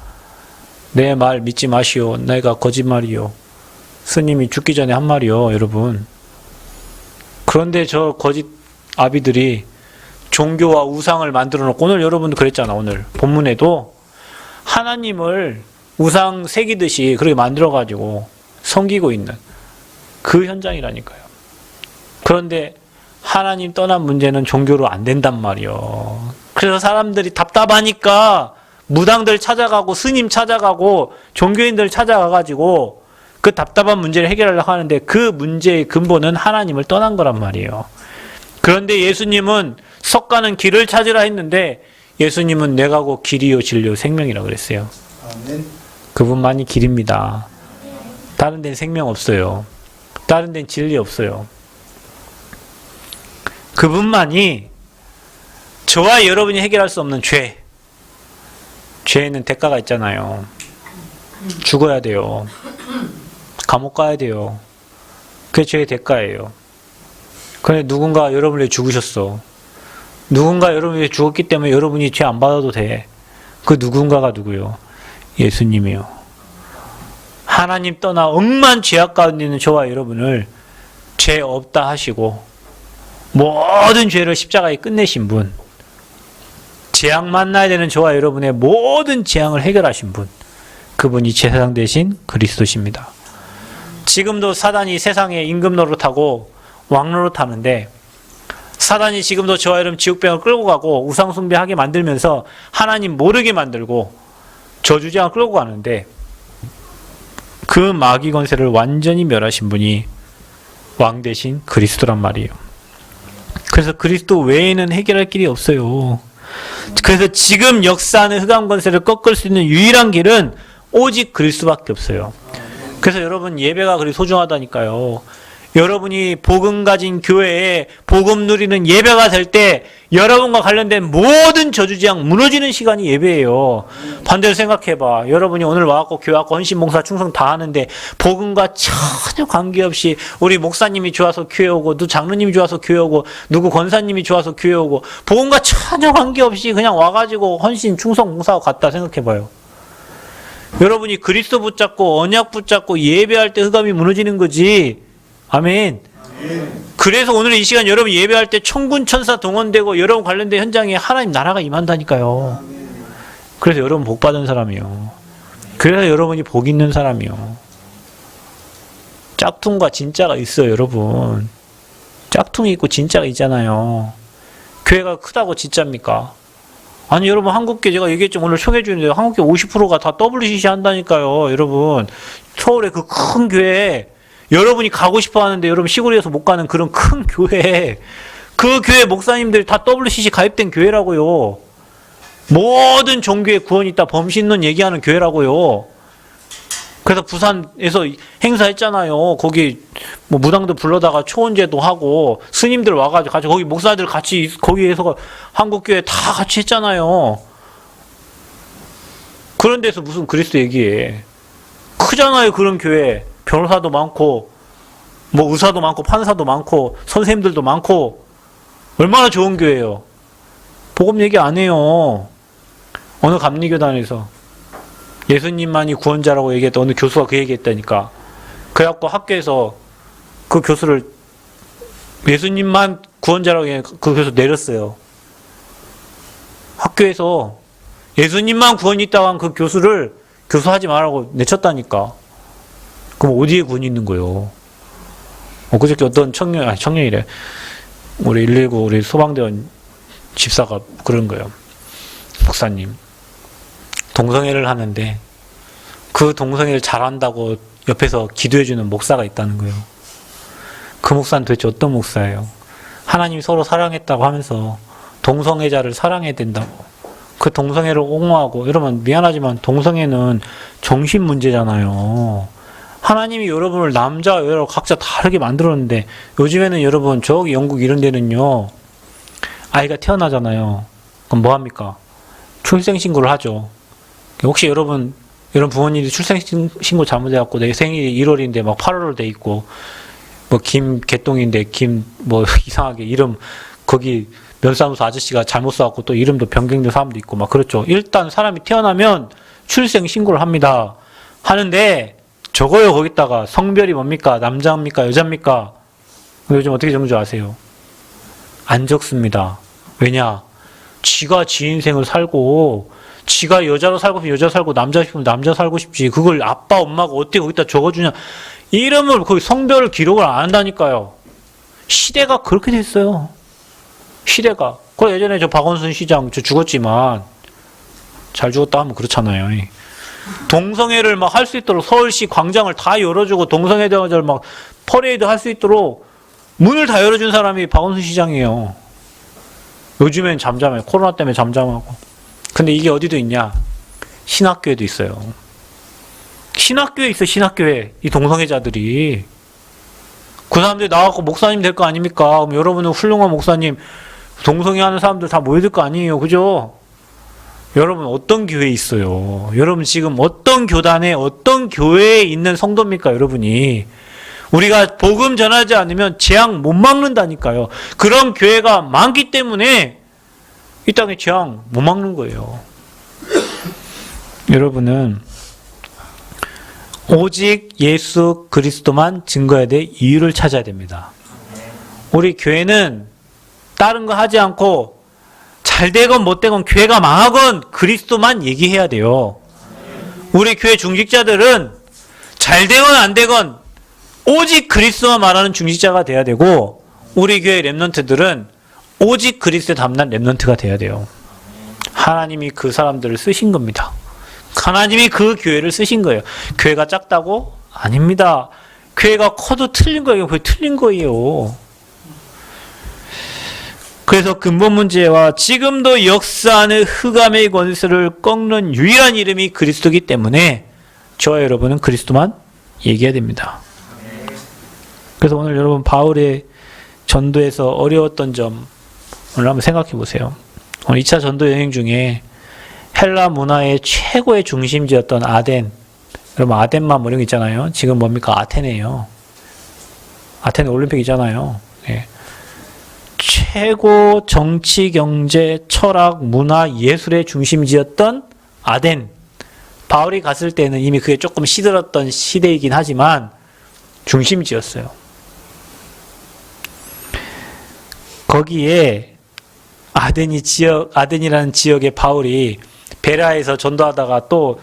내 말 믿지 마시오. 내가 거짓말이요. 스님이 죽기 전에 한 말이요, 여러분. 그런데 저 거짓 아비들이 종교와 우상을 만들어 놓고, 오늘 여러분도 그랬잖아, 오늘 본문에도 하나님을 우상 새기듯이 그렇게 만들어가지고 섬기고 있는 그 현장이라니까요. 그런데 하나님 떠난 문제는 종교로 안 된단 말이요. 그래서 사람들이 답답하니까 무당들 찾아가고 스님 찾아가고 종교인들 찾아가가지고 그 답답한 문제를 해결하려고 하는데 그 문제의 근본은 하나님을 떠난 거란 말이에요. 그런데 예수님은 석가는 길을 찾으라 했는데 예수님은 내가 곧 길이요 진리요 생명이라고 그랬어요. 아멘. 그분만이 길입니다. 다른 데는 생명 없어요. 다른 데는 진리 없어요. 그분만이 저와 여러분이 해결할 수 없는 죄. 죄에는 대가가 있잖아요. 죽어야 돼요. 감옥 가야 돼요. 그게 죄의 대가예요. 그런데 누군가 여러분을 위해 죽으셨어. 누군가 여러분을 위해 죽었기 때문에 여러분이 죄 안 받아도 돼. 그 누군가가 누구요? 예수님이요. 하나님 떠나 억만 죄악 가운데 있는 저와 여러분을 죄 없다 하시고 모든 죄를 십자가에 끝내신 분, 재앙 만나야 되는 저와 여러분의 모든 재앙을 해결하신 분, 그분이 제사장 대신 그리스도십니다. 지금도 사단이 세상에 임금 노릇하고 왕 노릇하는데 사단이 지금도 저와 여러분 지옥병을 끌고 가고 우상 숭배하게 만들면서 하나님 모르게 만들고 저주제왕 끌고 가는데 그 마귀 권세를 완전히 멸하신 분이 왕 대신 그리스도란 말이에요. 그래서 그리스도 외에는 해결할 길이 없어요. 그래서 지금 역사하는 흑암 권세를 꺾을 수 있는 유일한 길은 오직 그리스도밖에 없어요. 그래서 여러분 예배가 그리 소중하다니까요. 여러분이 복음 가진 교회에 복음 누리는 예배가 될 때 여러분과 관련된 모든 저주지향 무너지는 시간이 예배예요. 반대로 생각해봐. 여러분이 오늘 와갖고 교회 와갖고 헌신 봉사 충성 다 하는데 복음과 전혀 관계없이 우리 목사님이 좋아서 교회 오고 누구 장로님이 좋아서 교회 오고 누구 권사님이 좋아서 교회 오고 복음과 전혀 관계없이 그냥 와가지고 헌신 충성 봉사하고 갔다 생각해봐요. 여러분이 그리스도 붙잡고 언약 붙잡고 예배할 때 흑암이 무너지는 거지. 아멘. 그래서 오늘 이 시간 여러분 예배할 때 천군 천사 동원되고 여러분 관련된 현장에 하나님 나라가 임한다니까요. 그래서 여러분 복 받은 사람이요. 그래서 여러분이 복 있는 사람이요. 짝퉁과 진짜가 있어요, 여러분. 짝퉁이 있고 진짜가 있잖아요. 교회가 크다고 진짜입니까? 아니 여러분 한국계 제가 얘기했죠. 오늘 총회주인데 한국계 50%가 다 WCC 한다니까요. 여러분 서울의 그 큰 교회 여러분이 가고 싶어 하는데 여러분 시골에서 못 가는 그런 큰 교회, 그 교회 목사님들 다 WCC 가입된 교회라고요. 모든 종교에 구원이 있다, 범신론 얘기하는 교회라고요. 그래서 부산에서 행사했잖아요. 거기 뭐 무당도 불러다가 초원제도 하고 스님들 와가지고 같이 거기 목사들 같이 거기에서 한국교회 다 같이 했잖아요. 그런 데서 무슨 그리스도 얘기해. 크잖아요, 그런 교회. 변호사도 많고 뭐 의사도 많고 판사도 많고 선생님들도 많고 얼마나 좋은 교회예요. 복음 얘기 안 해요. 어느 감리교단에서 예수님만이 구원자라고 얘기했다. 어느 교수가 그 얘기했다니까. 그래갖고 학교에서 그 교수를 예수님만 구원자라고 그 교수 내렸어요. 학교에서 예수님만 구원이 있다고 한 그 교수를 교수하지 말라고 내쳤다니까. 그럼 어디에 구원이 있는 거예요? 그저께 어떤 청년이래. 우리 119 우리 소방대원 집사가 그런 거예요. 목사님, 동성애를 하는데 그 동성애를 잘한다고 옆에서 기도해주는 목사가 있다는 거예요. 그 목사는 도대체 어떤 목사예요? 하나님이 서로 사랑했다고 하면서 동성애자를 사랑해야 된다고. 그 동성애를 옹호하고, 여러분 미안하지만 동성애는 정신 문제잖아요. 하나님이 여러분을 남자와 여자 각자 다르게 만들었는데 요즘에는 여러분 저기 영국 이런 데는요, 아이가 태어나잖아요. 그럼 뭐 합니까? 출생신고를 하죠. 혹시 여러분 부모님이 출생신고 잘못해갖고 내 생일이 1월인데 막 8월로 돼 있고 뭐 김개똥인데 뭐 이상하게 이름 거기 면사무소 아저씨가 잘못 써갖고 또 이름도 변경된 사람도 있고 막 그렇죠. 일단 사람이 태어나면 출생신고를 합니다. 하는데 적어요. 거기다가 성별이 뭡니까? 남자입니까? 여자입니까? 요즘 어떻게 적는 줄 아세요? 안 적습니다. 왜냐? 지가 지 인생을 살고 지가 여자로 살고 싶으면 여자 살고 남자 싶으면 남자 살고 싶지. 그걸 아빠 엄마가 어떻게 거기다 적어주냐. 이름을 거기 성별을 기록을 안 한다니까요. 시대가 그렇게 됐어요. 시대가. 그 예전에 저 박원순 시장 저 죽었지만 잘 죽었다 하면 그렇잖아요. 동성애를 막 할 수 있도록 서울시 광장을 다 열어주고 동성애 대화절 막 퍼레이드 할 수 있도록 문을 다 열어준 사람이 박원순 시장이에요. 요즘엔 잠잠해요. 코로나 때문에 잠잠하고. 근데 이게 어디도 있냐? 신학교에도 있어요. 신학교에 있어, 신학교에. 이 동성애자들이. 그 사람들이 나와서 목사님 될 거 아닙니까? 그럼 여러분은 훌륭한 목사님, 동성애 하는 사람들 다 모여들 거 아니에요. 그죠? 여러분 어떤 교회에 있어요? 여러분 지금 어떤 교단에, 어떤 교회에 있는 성도입니까? 여러분이. 우리가 복음 전하지 않으면 재앙 못 막는다니까요. 그런 교회가 많기 때문에 이 땅에 재앙 못 막는 거예요. 여러분은 오직 예수 그리스도만 증거해야 될 이유를 찾아야 됩니다. 우리 교회는 다른 거 하지 않고 잘 되건 못 되건 교회가 망하건 그리스도만 얘기해야 돼요. 우리 교회 중직자들은 잘 되건 안 되건 오직 그리스도만 말하는 중직자가 돼야 되고 우리 교회 렘넌트들은 오직 그리스도에 담난 렘넌트가 돼야 돼요. 하나님이 그 사람들을 쓰신 겁니다. 하나님이 그 교회를 쓰신 거예요. 교회가 작다고? 아닙니다. 교회가 커도 틀린 거예요. 그게 틀린 거예요. 그래서 근본 문제와 지금도 역사하는 흑암의 권세를 꺾는 유일한 이름이 그리스도이기 때문에 저와 여러분은 그리스도만 얘기해야 됩니다. 그래서 오늘 여러분 바울의 전도에서 어려웠던 점 오늘 한번 생각해 보세요. 오늘 2차 전도 여행 중에 헬라 문화의 최고의 중심지였던 아덴, 여러분 아덴만 뭐 이런 거 있잖아요. 지금 뭡니까? 아테네예요. 아테네 올림픽이잖아요. 예. 최고 정치, 경제, 철학, 문화, 예술의 중심지였던 아덴. 바울이 갔을 때는 이미 그게 조금 시들었던 시대이긴 하지만 중심지였어요. 거기에 아덴이라는 지역에 바울이 베라에서 전도하다가 또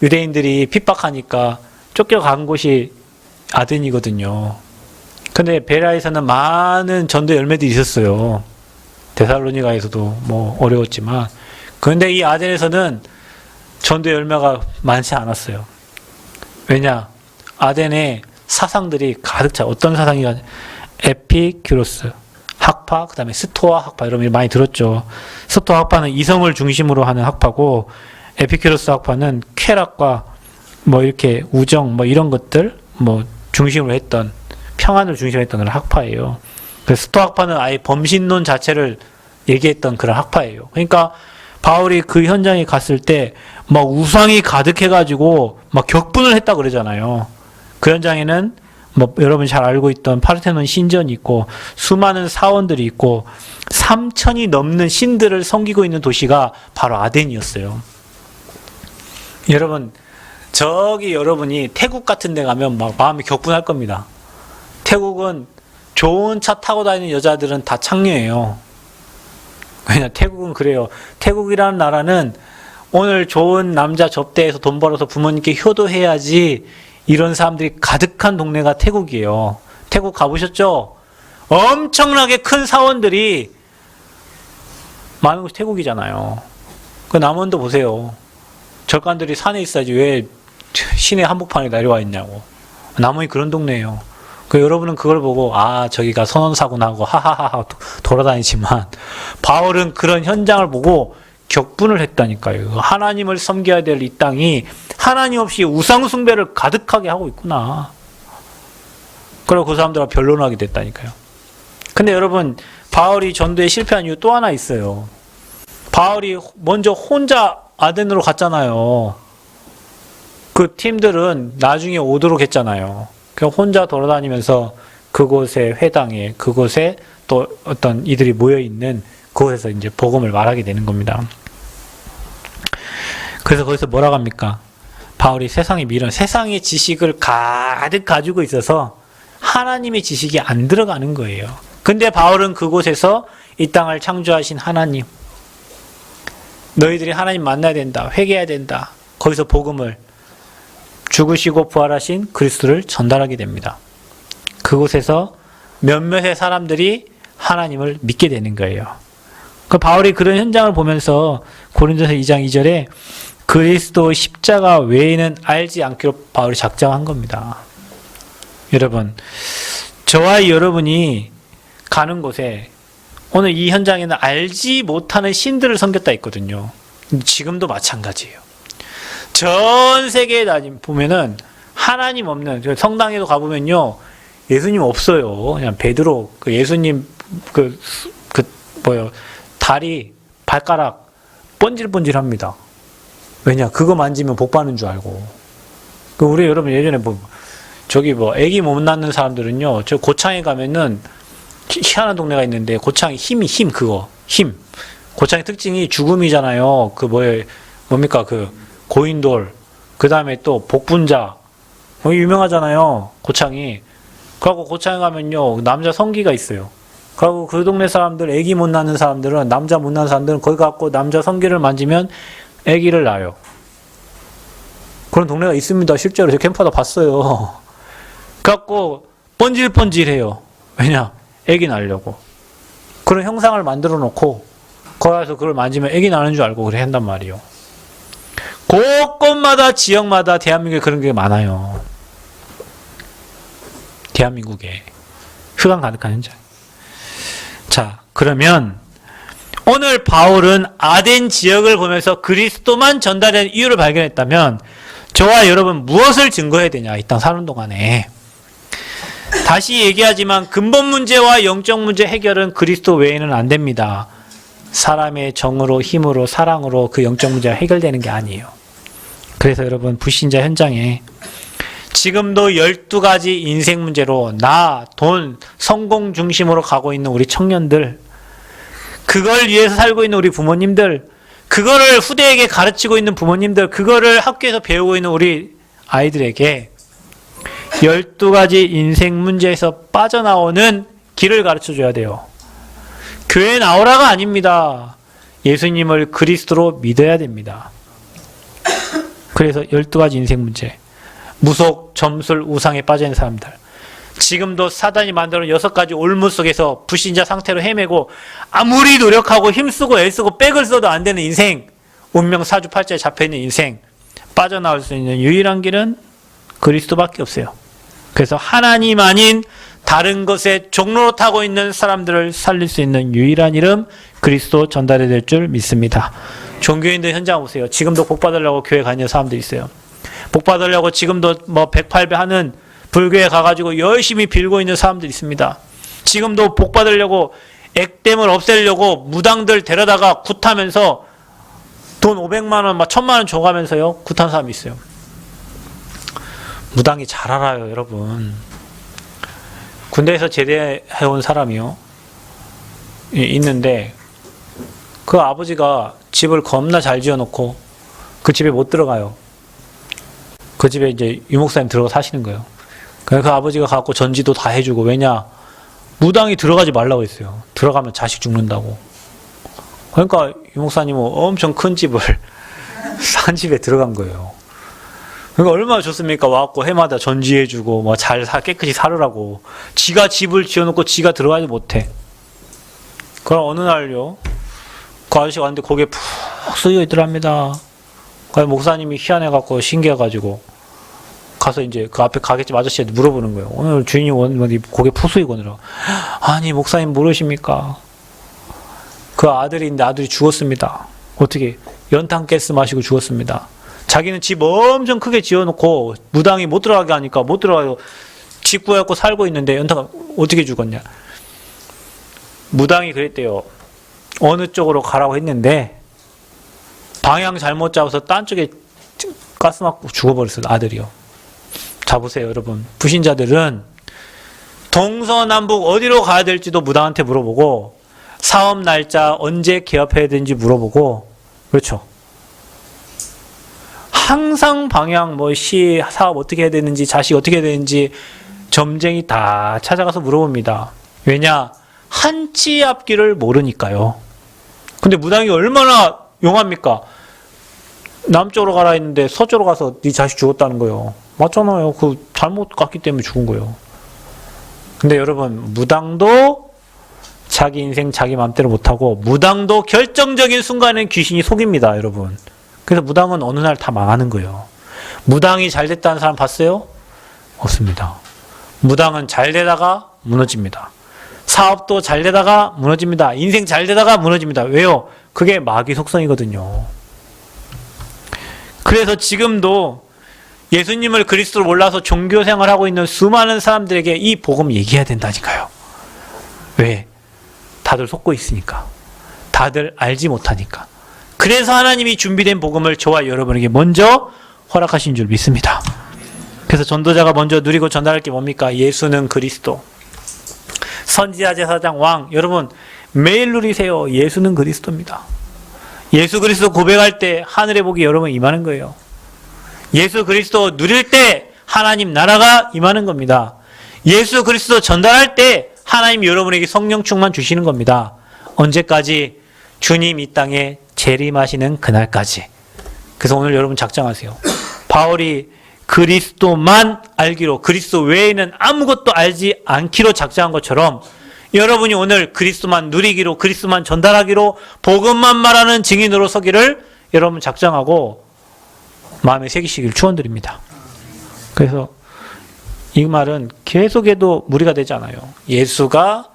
유대인들이 핍박하니까 쫓겨간 곳이 아덴이거든요. 근데 베라에서는 많은 전도 열매들이 있었어요. 데살로니가에서도 뭐 어려웠지만. 그런데 이 아덴에서는 전도 열매가 많지 않았어요. 왜냐? 아덴에 사상들이 가득 차. 어떤 사상이가 에피큐로스 학파, 그 다음에 스토아 학파, 여러분 많이 들었죠. 스토아 학파는 이성을 중심으로 하는 학파고, 에피큐로스 학파는 쾌락과 뭐 이렇게 우정, 뭐 이런 것들, 뭐 중심으로 했던, 평안을 중심으로 했던 그런 학파예요. 그래서 스토아 학파는 아예 범신론 자체를 얘기했던 그런 학파예요. 그러니까 바울이 그 현장에 갔을 때 막 우상이 가득해가지고 막 격분을 했다 그러잖아요. 그 현장에는 뭐 여러분 잘 알고 있던 파르테논 신전이 있고 수많은 사원들이 있고 3,000이 넘는 신들을 섬기고 있는 도시가 바로 아덴이었어요. 여러분 저기 여러분이 태국 같은 데 가면 막 마음이 격분할 겁니다. 태국은 좋은 차 타고 다니는 여자들은 다 창녀예요. 왜냐 태국은 그래요. 태국이라는 나라는 오늘 좋은 남자 접대해서 돈 벌어서 부모님께 효도해야지 이런 사람들이 가득한 동네가 태국이에요. 태국 가보셨죠? 엄청나게 큰 사원들이 많은 곳이 태국이잖아요. 그 남원도 보세요. 절간들이 산에 있어야지 왜 시내 한복판에 내려와 있냐고. 남원이 그런 동네예요. 그 여러분은 그걸 보고 아 저기가 선원사구나 하고 하하하하 돌아다니지만 바울은 그런 현장을 보고 격분을 했다니까요. 하나님을 섬겨야 될 이 땅이 하나님 없이 우상 숭배를 가득하게 하고 있구나. 그리고 그 사람들과 변론하게 됐다니까요. 근데 여러분 바울이 전도에 실패한 이유 또 하나 있어요. 바울이 먼저 혼자 아덴으로 갔잖아요. 그 팀들은 나중에 오도록 했잖아요. 그냥 혼자 돌아다니면서 그곳의 회당에 그곳에 또 어떤 이들이 모여있는 그곳에서 이제 복음을 말하게 되는 겁니다. 그래서 거기서 뭐라고 합니까? 바울이 세상의 지식을 가득 가지고 있어서 하나님의 지식이 안 들어가는 거예요. 근데 바울은 그곳에서 이 땅을 창조하신 하나님, 너희들이 하나님 만나야 된다, 회개해야 된다. 거기서 복음을 죽으시고 부활하신 그리스도를 전달하게 됩니다. 그곳에서 몇몇의 사람들이 하나님을 믿게 되는 거예요. 그 바울이 그런 현장을 보면서 고린도서 2장 2절에 그리스도 십자가 외에는 알지 않기로 바울이 작정한 겁니다. 여러분, 저와 여러분이 가는 곳에 오늘 이 현장에는 알지 못하는 신들을 섬겼다 있거든요. 지금도 마찬가지예요. 전 세계에 보면은 하나님 없는 성당에도 가보면요 예수님 없어요. 그냥 베드로 그 예수님 다리 발가락 번질번질합니다. 왜냐 그거 만지면 복 받는 줄 알고. 우리 여러분 예전에 애기 못 낳는 사람들은요 저 고창에 가면은 희한한 동네가 있는데 고창이 힘 고창의 특징이 죽음이잖아요. 뭡니까 고인돌, 그 다음에 또 복분자, 유명하잖아요, 고창이. 그리고 고창에 가면요, 남자 성기가 있어요. 그리고 그 동네 사람들, 애기 못 낳는 사람들은, 남자 못 낳는 사람들은 거기 가고 남자 성기를 만지면 애기를 낳아요. 그런 동네가 있습니다. 실제로 제가 캠프하다 봤어요. 그래갖고 번질번질해요. 왜냐? 애기 낳으려고. 그런 형상을 만들어 놓고, 거기 가서 그걸 만지면 애기 낳는 줄 알고 그래 한단 말이에요. 곳곳마다 지역마다 대한민국에 그런 게 많아요. 대한민국에 흑암 가득한 현장. 자, 그러면 오늘 바울은 아덴 지역을 보면서 그리스도만 전달하는 이유를 발견했다면 저와 여러분 무엇을 증거해야 되냐, 이 땅 사는 동안에. 다시 얘기하지만 근본 문제와 영적 문제 해결은 그리스도 외에는 안 됩니다. 사람의 정으로, 힘으로, 사랑으로 그 영적 문제가 해결되는 게 아니에요. 그래서 여러분 불신자 현장에 지금도 12가지 인생 문제로 나, 돈, 성공 중심으로 가고 있는 우리 청년들, 그걸 위해서 살고 있는 우리 부모님들, 그거를 후대에게 가르치고 있는 부모님들, 그거를 학교에서 배우고 있는 우리 아이들에게 12가지 인생 문제에서 빠져나오는 길을 가르쳐줘야 돼요. 교회 나오라가 아닙니다. 예수님을 그리스도로 믿어야 됩니다. 그래서 12가지 인생 문제, 무속, 점술, 우상에 빠져있는 사람들, 지금도 사단이 만들어 6가지 올무 속에서 불신자 상태로 헤매고 아무리 노력하고 힘쓰고 애쓰고 백을 써도 안 되는 인생, 운명 사주팔자에 잡혀있는 인생, 빠져나올 수 있는 유일한 길은 그리스도밖에 없어요. 그래서 하나님 아닌 다른 것에 종로로 타고 있는 사람들을 살릴 수 있는 유일한 이름 그리스도 전달이 될 줄 믿습니다. 종교인들 현장 보세요. 지금도 복 받으려고 교회 가는 사람들 있어요. 복 받으려고 지금도 뭐 108배 하는 불교에 가가지고 열심히 빌고 있는 사람들 있습니다. 지금도 복 받으려고 액땜을 없애려고 무당들 데려다가 굿하면서 돈 500만 원, 막 1000만 원 줘가면서요 굿한 사람이 있어요. 무당이 잘 알아요, 여러분. 군대에서 제대해온 사람이요 있는데 그 아버지가 집을 겁나 잘 지어놓고 그 집에 못 들어가요. 그 집에 이제 유목사님 들어가 사시는 거예요. 그래서 그 아버지가 갖고 전지도 다 해주고, 왜냐? 무당이 들어가지 말라고 했어요. 들어가면 자식 죽는다고. 그러니까 유목사님은 엄청 큰 집을 산 집에 들어간 거예요. 그러니까 얼마나 좋습니까? 와갖고 해마다 전지해주고 뭐 잘 깨끗이 살으라고. 지가 집을 지어놓고 지가 들어가지 못해. 그럼 어느 날요 그 아저씨가 왔는데 거기에 푹 쓰여 있더랍니다. 그래서 목사님이 희한해갖고 신기해가지고 가서 이제 그 앞에 가게집 아저씨한테 물어보는 거예요. 오늘 주인이 어디 고개 푸수이고 오느라. 아니 목사님 모르십니까? 그 아들인데 아들이 죽었습니다. 어떻게? 연탄가스 마시고 죽었습니다. 자기는 집 엄청 크게 지어놓고 무당이 못 들어가게 하니까 못 들어가요. 집 구해갖고 살고 있는데 연탄가 어떻게 죽었냐? 무당이 그랬대요. 어느 쪽으로 가라고 했는데 방향 잘못 잡아서 딴 쪽에 가스 맞고 죽어버렸어요. 아들이요. 자 보세요 여러분. 불신자들은 동서남북 어디로 가야 될지도 무당한테 물어보고 사업 날짜 언제 개업해야 되는지 물어보고, 그렇죠. 항상 방향 사업 어떻게 해야 되는지 자식 어떻게 해야 되는지 점쟁이 다 찾아가서 물어봅니다. 왜냐? 한치 앞길을 모르니까요. 근데 무당이 얼마나 용합니까? 남쪽으로 가라 했는데 서쪽으로 가서 네 자식 죽었다는 거예요. 맞잖아요. 그 잘못 갔기 때문에 죽은 거예요. 근데 여러분, 무당도 자기 인생 자기 마음대로 못하고 무당도 결정적인 순간에 귀신이 속입니다, 여러분. 그래서 무당은 어느 날 다 망하는 거예요. 무당이 잘 됐다는 사람 봤어요? 없습니다. 무당은 잘 되다가 무너집니다. 사업도 잘 되다가 무너집니다. 인생 잘 되다가 무너집니다. 왜요? 그게 마귀 속성이거든요. 그래서 지금도 예수님을 그리스도로 몰라서 종교 생활하고 있는 수많은 사람들에게 이 복음 얘기해야 된다니까요. 왜? 다들 속고 있으니까. 다들 알지 못하니까. 그래서 하나님이 준비된 복음을 저와 여러분에게 먼저 허락하신 줄 믿습니다. 그래서 전도자가 먼저 누리고 전달할 게 뭡니까? 예수는 그리스도. 선지자, 제사장, 왕. 여러분 매일 누리세요. 예수는 그리스도입니다. 예수 그리스도 고백할 때 하늘의 복이 여러분 임하는 거예요. 예수 그리스도 누릴 때 하나님 나라가 임하는 겁니다. 예수 그리스도 전달할 때 하나님 여러분에게 성령 충만 주시는 겁니다. 언제까지? 주님 이 땅에 재림하시는 그날까지. 그래서 오늘 여러분 작정하세요. 바울이 그리스도만 알기로, 그리스도 외에는 아무것도 알지 않기로 작정한 것처럼 여러분이 오늘 그리스도만 누리기로, 그리스도만 전달하기로, 복음만 말하는 증인으로 서기를 여러분 작정하고 마음에 새기시길 축원드립니다. 그래서 이 말은 계속해도 무리가 되지 않아요. 예수가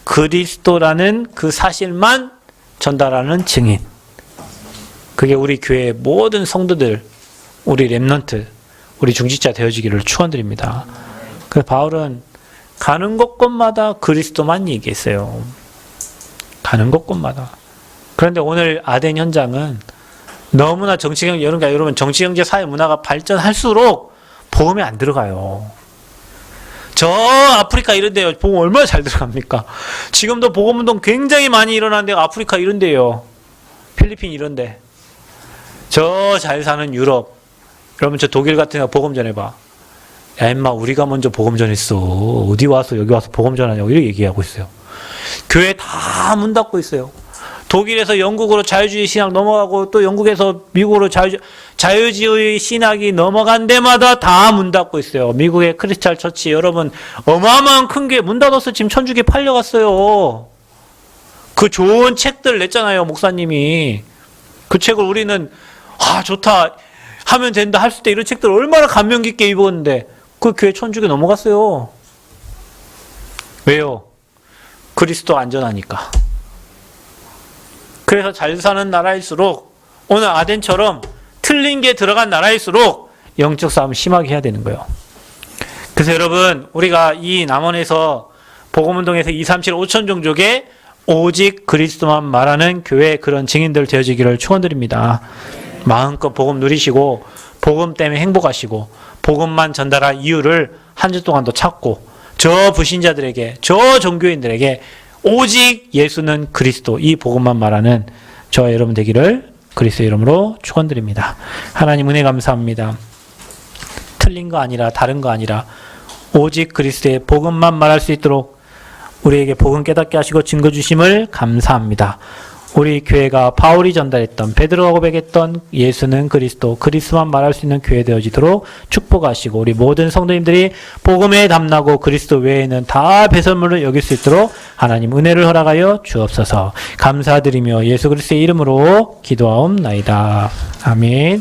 그리스도라는 그 사실만 전달하는 증인. 그게 우리 교회의 모든 성도들, 우리 렘넌트, 우리 중직자 되어지기를 축원드립니다. 그래서 바울은 가는 곳곳마다 그리스도만 얘기했어요. 가는 곳곳마다. 그런데 오늘 아덴 현장은 너무나 여러분 정치경제 사회 문화가 발전할수록 복음이 안 들어가요. 저 아프리카 이런 데요. 복음 얼마나 잘 들어갑니까? 지금도 복음운동 굉장히 많이 일어나는 데가 아프리카 이런 데요. 필리핀 이런 데. 저 잘 사는 유럽. 여러분 저 독일 같은 데 복음 전해봐. 야 임마 우리가 먼저 복음 전했어. 어디 와서 여기 와서 복음 전하냐고 이렇게 얘기하고 있어요. 교회 다 문 닫고 있어요. 독일에서 영국으로 자유주의 신학 넘어가고 또 영국에서 미국으로 자유주의 신학이 넘어간 데마다 다 문 닫고 있어요. 미국의 크리스탈 처치 여러분 어마어마한 큰 게 문 닫아서 지금 천주교 팔려갔어요. 그 좋은 책들 냈잖아요 목사님이. 그 책을 우리는 좋다 하면 된다 할 때 이런 책들 얼마나 감명 깊게 읽었는데 그 교회 천주교 넘어갔어요. 왜요? 그리스도 안전하니까. 그래서 잘 사는 나라일수록, 오늘 아덴처럼 틀린 게 들어간 나라일수록 영적 싸움 심하게 해야 되는 거예요. 그래서 여러분, 우리가 이 남원에서 복음운동에서 237 5천 종족에 오직 그리스도만 말하는 교회 그런 증인들 되어지기를 축원드립니다. 마음껏 복음 누리시고 복음 때문에 행복하시고 복음만 전달할 이유를 한 주 동안도 찾고, 저 불신자들에게, 저 종교인들에게 오직 예수는 그리스도, 이 복음만 말하는 저와 여러분 되기를 그리스도의 이름으로 축원드립니다. 하나님 은혜 감사합니다. 틀린 거 아니라 다른 거 아니라 오직 그리스도의 복음만 말할 수 있도록 우리에게 복음 깨닫게 하시고 증거 주심을 감사합니다. 우리 교회가 바울이 전달했던, 베드로가 고백했던 예수는 그리스도, 그리스도만 말할 수 있는 교회 되어지도록 축복하시고, 우리 모든 성도님들이 복음에 담나고 그리스도 외에는 다 배설물을 여길 수 있도록 하나님 은혜를 허락하여 주옵소서. 감사드리며 예수 그리스도의 이름으로 기도하옵나이다. 아멘.